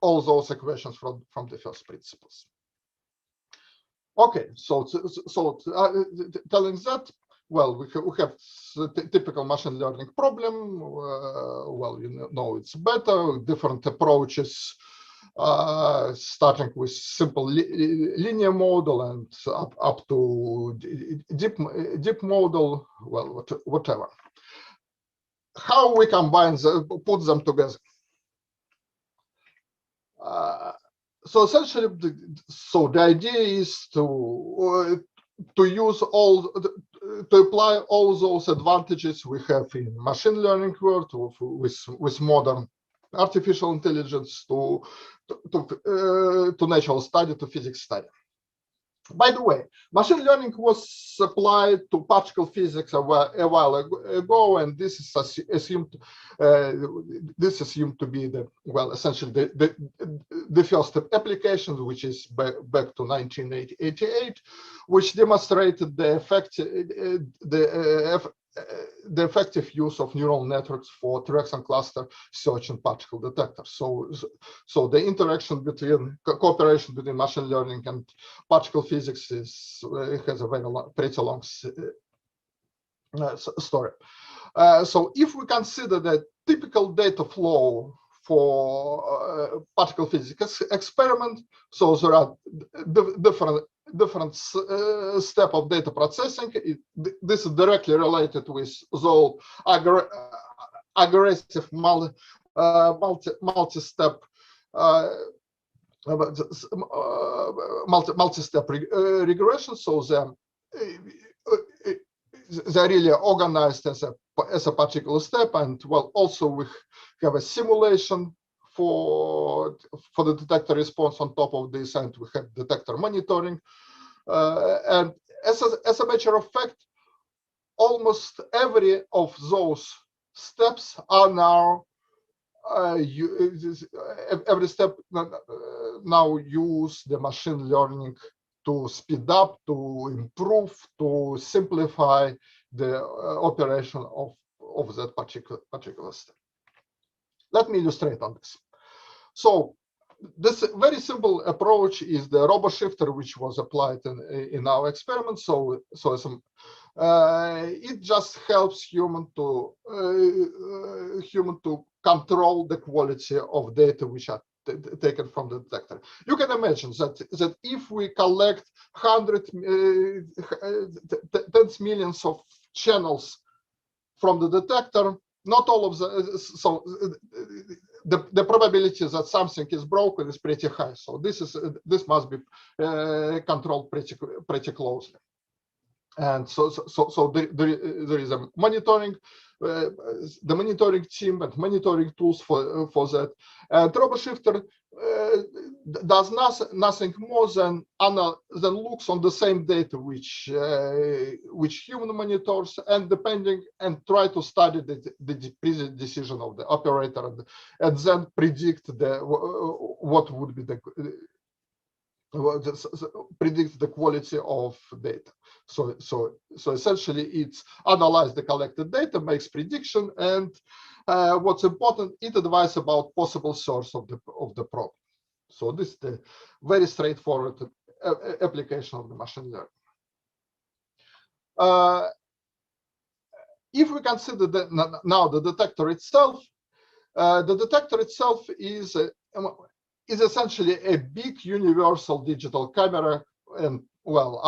all those equations from the first principles. Okay, so telling that, well, we have typical machine learning problem. Well, you know it's better, different approaches, starting with simple linear model and up to deep model, well, whatever. How we combine put them together? So essentially, the idea is to use to apply all those advantages we have in machine learning world with modern artificial intelligence to natural study, to physics study. By the way, machine learning was applied to particle physics a while ago, and this is assumed to be essentially the first application, which is back to 1988, which demonstrated the effective use of neural networks for tracks and cluster search and particle detectors. So the cooperation between machine learning and particle physics has a pretty long story. So if we consider the typical data flow for particle physics experiment, so there are different step of data processing. This is directly related with those aggressive multi-step regression. So they're really organized as a particular step, and well, also we have a simulation for the detector response on top of this, and we have detector monitoring. And as a matter of fact, almost every of those steps are now every step now use the machine learning to speed up, to improve, to simplify the operation of that particular step. Let me illustrate on this. So this very simple approach is the Roboshifter, which was applied in our experiment. So it just helps human to control the quality of data which are taken from the detector. You can imagine that if we collect tens millions of channels from the detector, not all of the probability that something is broken is pretty high. So this must be controlled pretty closely. And so there is a monitoring, the monitoring team and monitoring tools for that. And Roboshifter does nothing more than looks on the same data which human monitors, and try to study the decision of the operator, and then predict what would be predict the quality of data. So essentially, it's analyze the collected data, makes prediction, and what's important, it advises about possible source of the problem. So this is the very straightforward application of the machine learning. If we consider now the detector itself, is essentially a big universal digital camera, and well,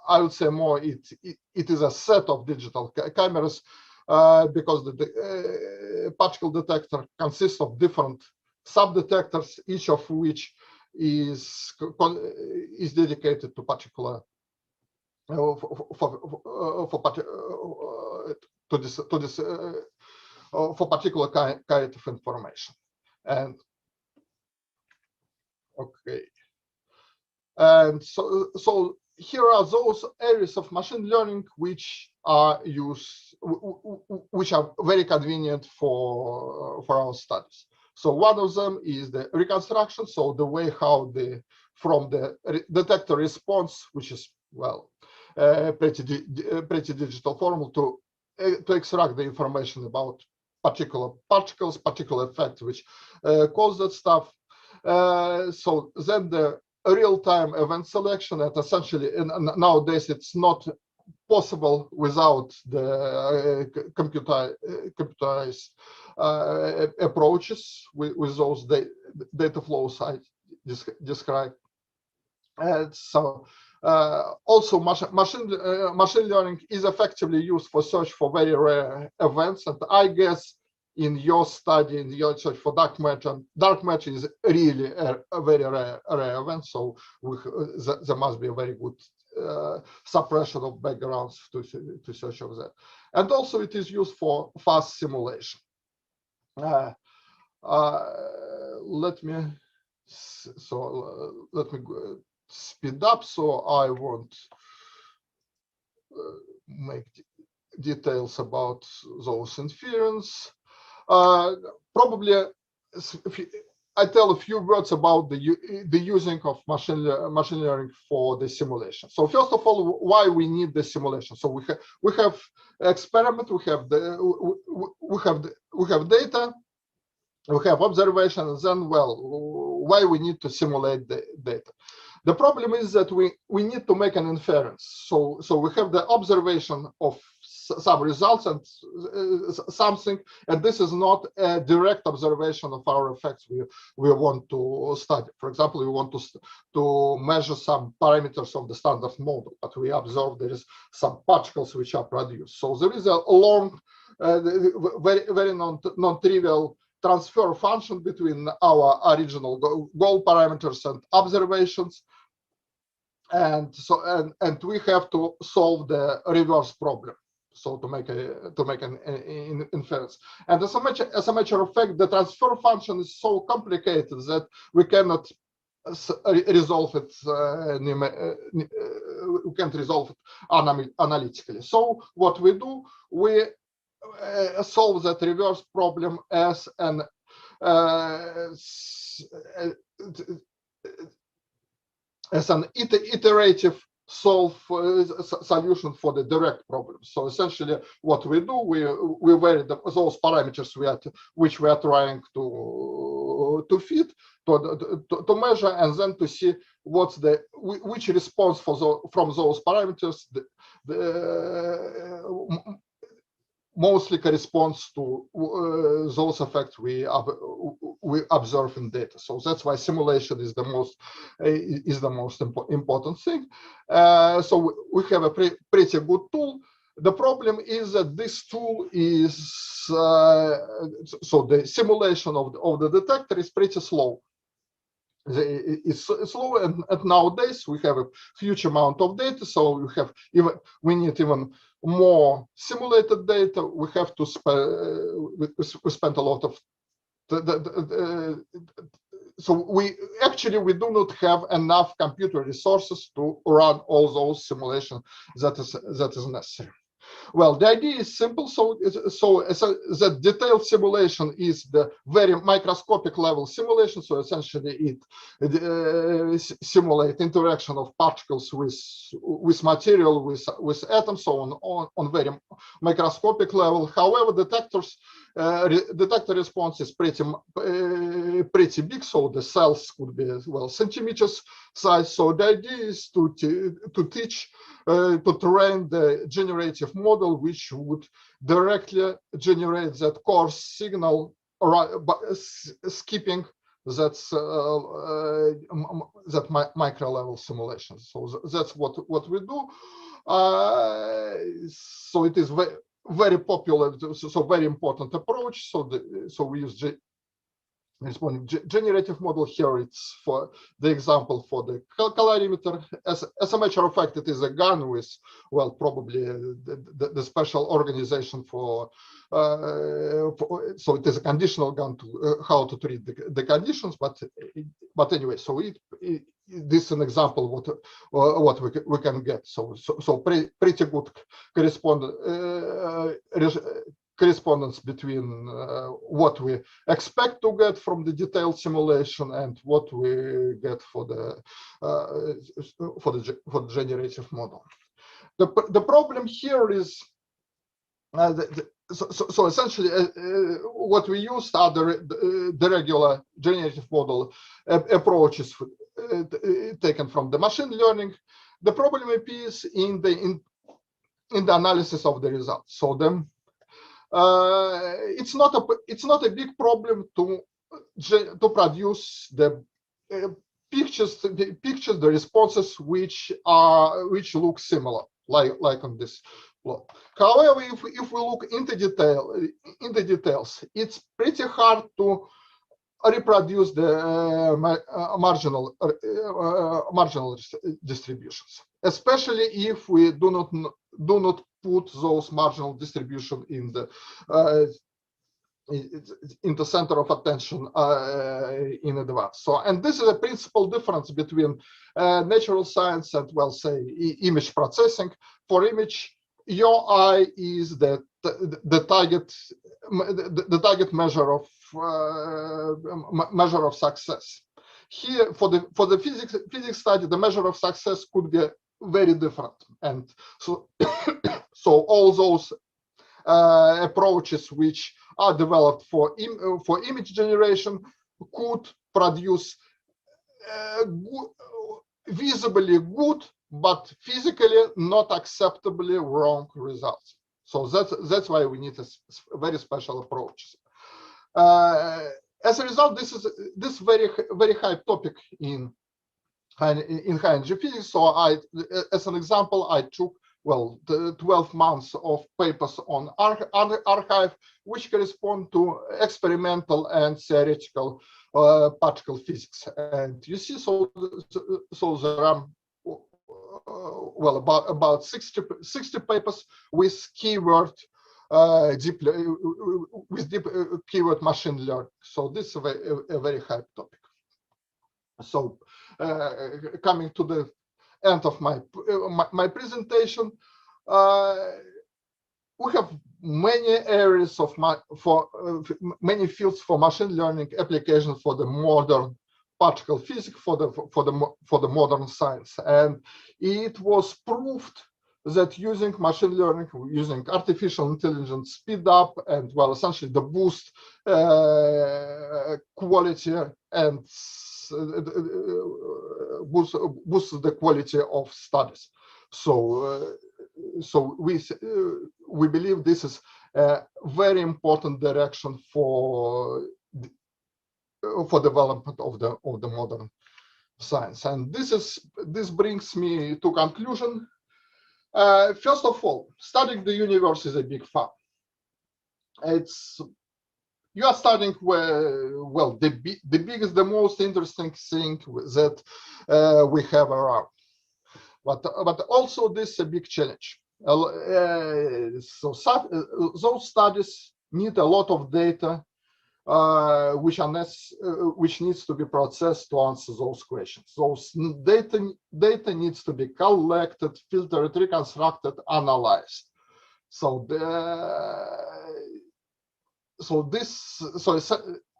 I would say more it is a set of digital cameras, because the particle detector consists of different sub-detectors, each of which is dedicated to particular for particular kind of information. And okay, and so here are those areas of machine learning which are very convenient for our studies. So one of them is the reconstruction, so the way how from the detector response, which is, well, pretty digital formula, to extract the information about particular particles, particular effects which cause that stuff. So then the real-time event selection, and essentially nowadays it's not possible without the computerized approaches with those data flows I described. And so also machine learning is effectively used for search for very rare events, and I guess in your study, in your search for dark matter is really a very rare event, so there must be a very good suppression of backgrounds to search of that. And also it is used for fast simulation. Let me speed up, so I won't make details about those inference. Probably I tell a few words about the using of machine learning for the simulation. So first of all, why we need the simulation? So we have experiment, we have data, we have observation, and then, well, why we need to simulate the data? The problem is that we need to make an inference. So we have the observation of some results and something, and this is not a direct observation of our effects we want to study. For example, we want to measure some parameters of the standard model, but we observe there is some particles which are produced. So there is a long, very non-trivial transfer function between our original goal parameters and observations, and we have to solve the reverse problem. So to make an inference, and as a matter of fact, the transfer function is so complicated that we cannot resolve it. We can't resolve it analytically. So what we do, we solve that reverse problem as an iterative solution for the direct problem. So essentially, what we do, we vary those parameters which we are trying to fit to measure, and then to see what's which response from those parameters mostly corresponds to those effects we observe in data. So that's why simulation is the most important thing. So we have a pretty good tool. The problem is that this tool is so the simulation of the detector is pretty slow. It's slow, and nowadays we have a huge amount of data, so we need even more simulated data. We have to spend a lot of so we do not have enough computer resources to run all those simulations that is necessary. Well, the idea is simple. So the detailed simulation is the very microscopic level simulation. So essentially, it simulates interaction of particles with material, with atoms, so on very microscopic level. However, detector response is pretty big. So the cells could be centimeters size. So the idea is to train the generative model, which would directly generate that coarse signal, skipping that micro level simulation. So that's what we do. So it is very popular, so very important approach. So we use generative model here. It's for the example for the calorimeter. As a matter of fact, it is a gun with probably the special organization for so it is a conditional gun to how to treat the conditions. But anyway, so this is an example what we can get. So pretty good correspondence between what we expect to get from the detailed simulation and what we get for the generative model. The problem here is so essentially what we use are the regular generative model approaches taken from the machine learning. The problem appears in the analysis of the results. So it's not a big problem to produce the pictures, the responses which look similar, like on this plot. However, if we look into details, it's pretty hard to reproduce the marginal distributions, especially if we do not put those marginal distribution in the center of attention in advance. So, and this is a principal difference between natural science and, say, image processing. For image, your eye is the target measure of success. Here, for the physics study, the measure of success could be very different, and so all those approaches which are developed for image generation could produce visibly good but physically not acceptably wrong results. So that's why we need a very special approach. As a result, this very high topic in high energy physics. So as an example, I took the 12 months of papers on archive, which correspond to experimental and theoretical particle physics. And you see, so there are about 60 papers with keyword deep keyword machine learning. So this is a very high topic. So coming to the end of my presentation, we have many areas of many fields for machine learning applications for the modern particle physics, for the modern science, and it was proved that using machine learning, using artificial intelligence, speed up and essentially the boost quality and boost the quality of studies. So we believe this is a very important direction for development of the modern science. And this brings me to conclusion. First of all, studying the universe is a big fun. You are studying the biggest, the most interesting thing that we have around. But also this is a big challenge. Those studies need a lot of data, which needs to be processed to answer those questions. Those data needs to be collected, filtered, reconstructed, analyzed. So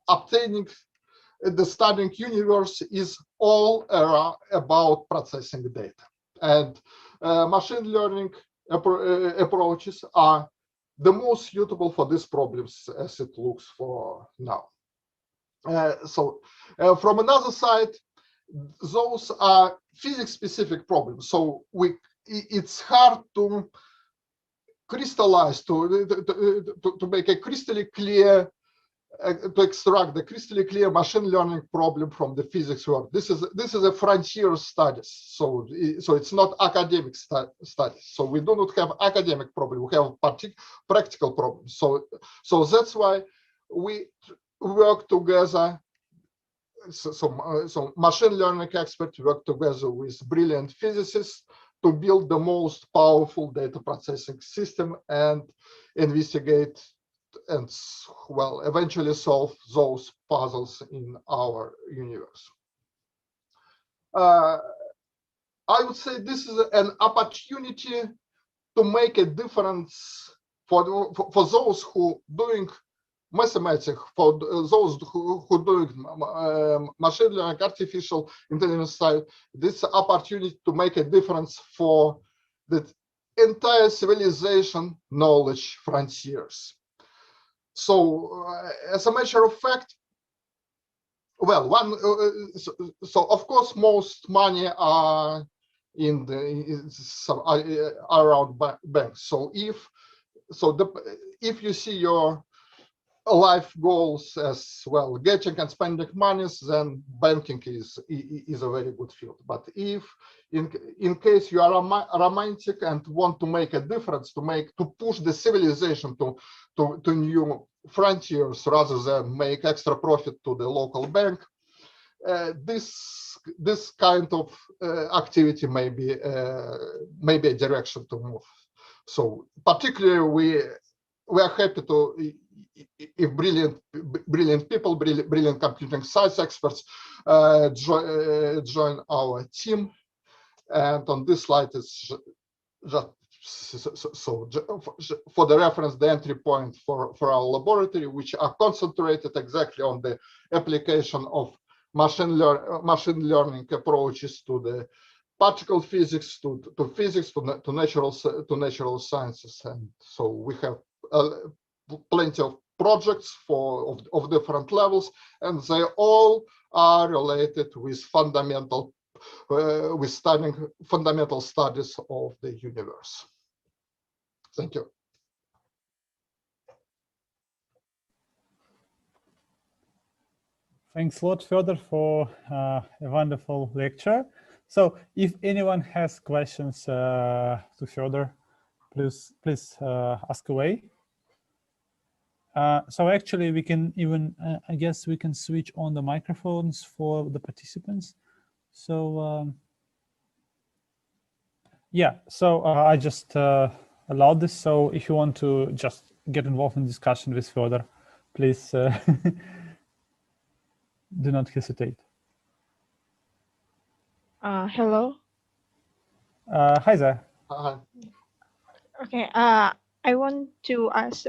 obtaining the studying universe is all about processing data, and machine learning approaches are the most suitable for these problems as it looks for now. From another side, those are physics-specific problems. So it's hard to crystallize, to make a crystal clear, to extract the crystal clear machine learning problem from the physics world. This is a frontier studies. So it's not academic studies. So we do not have academic problem. We have practical problems. So that's why we work together. So machine learning experts work together with brilliant physicists to build the most powerful data processing system and investigate and, well, eventually solve those puzzles in our universe. I would say this is an opportunity to make a difference for those who doing mathematics, for those who doing machine learning, artificial intelligence side. This opportunity to make a difference for the entire civilization knowledge frontiers. So as a matter of fact, well, so of course most money are in around banks. So if you see your life goals as well, getting and spending monies, then banking is a very good field. But if in case you are romantic and want to make a difference, to push the civilization to new frontiers rather than make extra profit to the local bank, this kind of activity may be a direction to move. So particularly we are happy to if brilliant people, brilliant computing science experts join our team. And on this slide is just so for the reference, the entry point for our laboratory, which are concentrated exactly on the application of machine learning approaches to the particle physics, to physics, to natural sciences. And so we have plenty of projects of different levels, and they all are related with studying fundamental studies of the universe. Thank you. Thanks a lot, Fedor, for a wonderful lecture. So if anyone has questions to Fedor, please ask away. So actually we can even, I guess we can switch on the microphones for the participants. So yeah, so I just allowed this. So if you want to just get involved in discussion with Fedor, please do not hesitate. Hello. Hi there. Okay. I want to ask,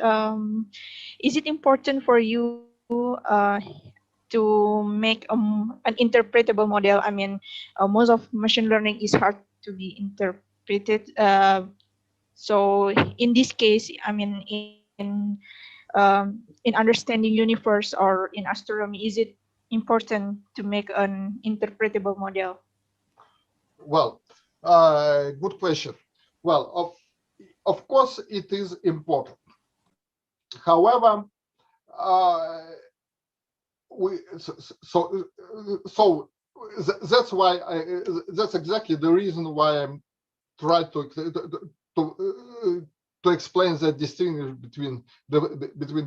is it important for you to make an interpretable model? I mean, most of machine learning is hard to be interpreted. So in this case, I mean, in understanding universe or in astronomy, is it important to make an interpretable model? Well, good question. Well, of course it is important. However, that's why that's exactly the reason why I'm trying to explain the distinction between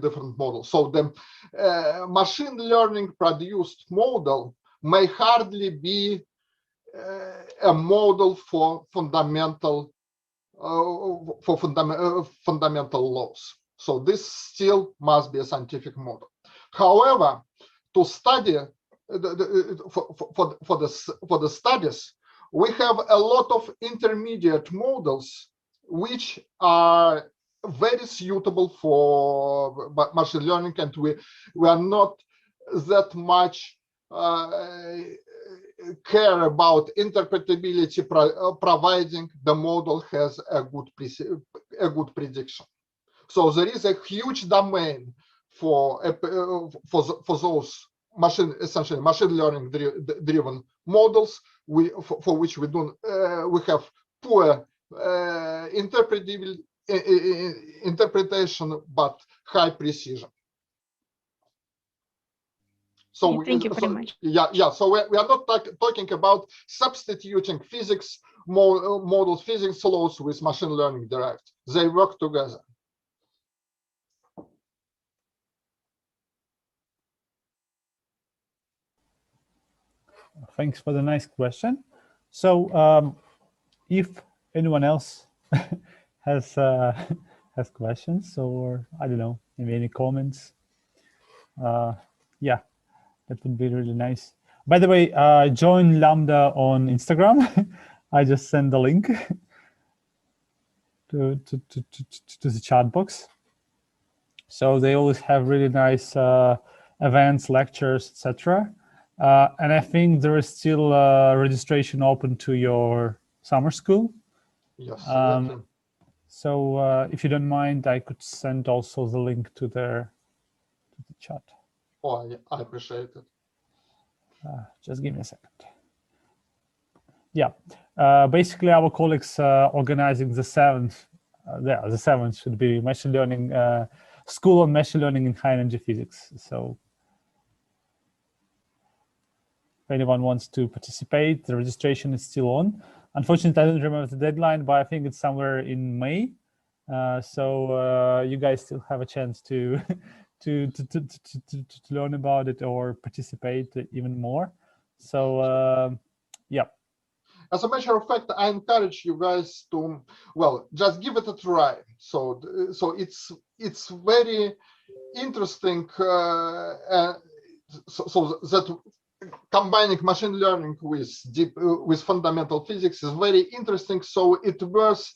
different models. So the machine learning produced model may hardly be a model for fundamental laws. So this still must be a scientific model. However, to study for the studies, we have a lot of intermediate models which are very suitable for machine learning, and we are not that much care about interpretability, providing the model has a good prediction. So there is a huge domain for those essentially machine learning driven models for which we have poor interpretation but high precision. So thank you very much. Yeah. So we are not talking about substituting physics models, physics laws with machine learning derived. They work together. Thanks for the nice question. So if anyone else has questions, or I don't know, maybe any comments, yeah, that would be really nice. By the way, join LAMBDA on Instagram. I just sent the link to the chat box. So they always have really nice events, lectures, etc. And I think there is still registration open to your summer school. Yes. So if you don't mind, I could send also the link to the chat. Oh, I appreciate it. Just give me a second. Yeah, basically our colleagues organizing the 7th, the 7th should be machine learning, school on machine learning in high energy physics. So if anyone wants to participate, the registration is still on. Unfortunately, I don't remember the deadline, but I think it's somewhere in May. So you guys still have a chance to to learn about it or participate even more. So yeah. As a matter of fact, I encourage you guys to, well, just give it a try. So it's very interesting. So that combining machine learning with fundamental physics is very interesting. So it worth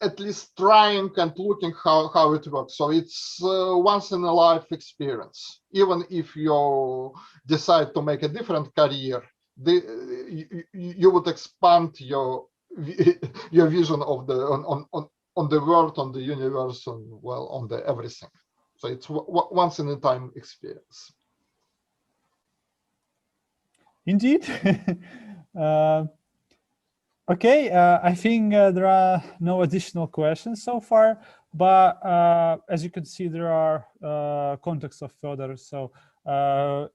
at least trying and looking how it works. So it's once in a life experience. Even if you decide to make a different career, you would expand your vision of the on the world, on the universe, and well, on the everything. So it's once in a time experience. Indeed. Okay, I think there are no additional questions so far, but as you can see, there are contacts of Fedor. So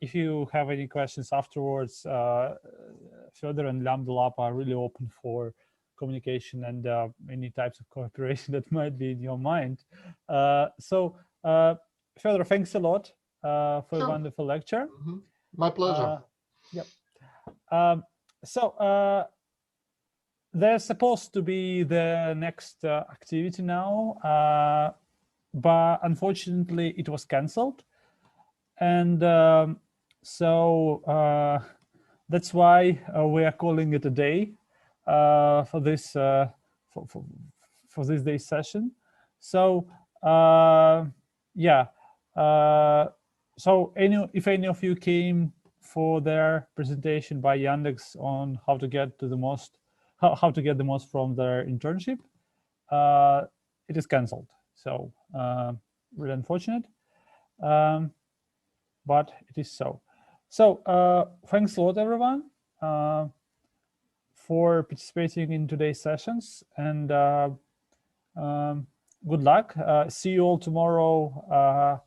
if you have any questions afterwards, Fedor and LAMBDA Lab are really open for communication and any types of cooperation that might be in your mind. So Fedor, thanks a lot for a wonderful lecture. Mm-hmm. My pleasure. Yep. So there's supposed to be the next activity now, but unfortunately it was cancelled. And so that's why we are calling it a day for this for this day's session. So yeah, so if any of you came for their presentation by Yandex on how to get to the most, how to get the most from their internship, it is cancelled. So really unfortunate, but it is so. So thanks a lot, everyone, for participating in today's sessions, and good luck. See you all tomorrow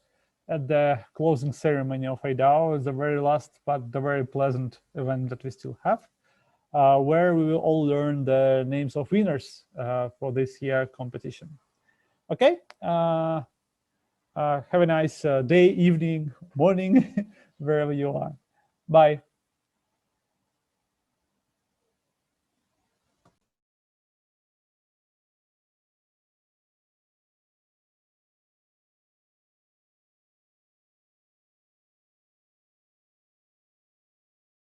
at the closing ceremony of IDAO. It's the very last, but the very pleasant event that we still have, where we will all learn the names of winners for this year competition. Okay, have a nice day, evening, morning, wherever you are. Bye.